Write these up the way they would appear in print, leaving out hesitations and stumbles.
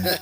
I'ma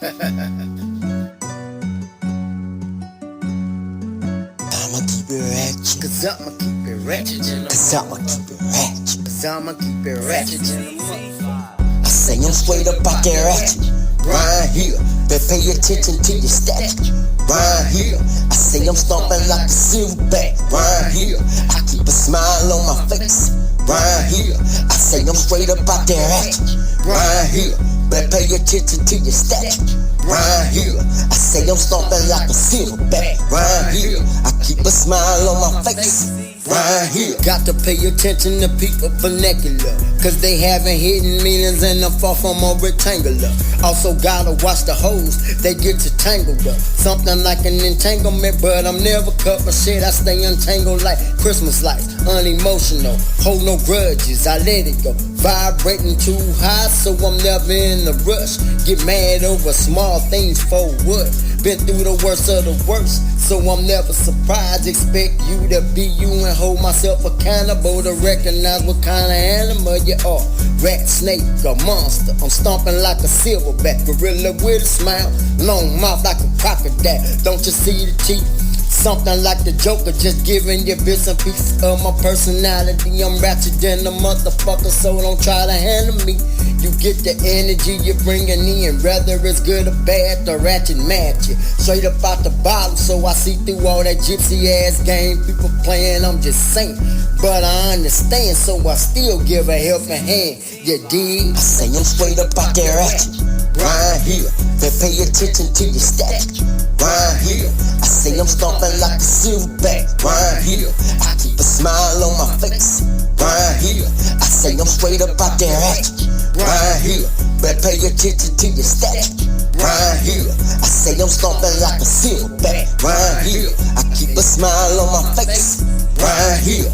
keep it ratchet. Cause I'ma keep it ratchet. Cause I'ma keep it ratchet. Cause I'ma keep it ratchet. I say I'm straight up out that ratchet. Right here, better pay attention to your stature. Right here, I say I'm stomping like a silverback. Right here, I keep a smile on my face. Right here, I say I'm straight up out that ratchet. Right here, better pay attention to your stature. Right here, I say I'm stomping like a silverback. Right here, I keep a smile on my face. Right here, got to pay attention to people vernacular, cause they having hidden meanings and I'm far from a rectangular. Also gotta watch the hoes, they get you tangled up. Something like an entanglement, but I'm never cut my shit. I stay untangled like Christmas lights, unemotional, hold no grudges, I let it go. Vibrating too high, so I'm never in a rush. Get mad over small things for what? Been through the worst of the worst, so I'm never surprised. Expect you to be you and hold myself accountable to recognize what kind of animal you are. Rat, snake, or monster. I'm stomping like a silverback gorilla with a smile, long mouth like a crocodile. Don't you see the teeth? Something like the Joker, just giving you bits and pieces of my personality. I'm ratchet than a motherfucker, so don't try to handle me. You get the energy you're bringing in, whether it's good or bad, the ratchet match it. Straight up out the bottom, so I see through all that gypsy ass game people playing. I'm just saying, but I understand, so I still give a helping hand. You dig? I say I'm straight up out that ratchet. Right here, better pay attention to your stature. Right here, I say I'm stomping like a silverback. Right here, I keep a smile on my face. Right here, I say I'm straight up out that ratchet. Right here, better pay attention to your stature. Right here, I say I'm stomping like a silverback. Right here, I keep a smile on my face. Right here.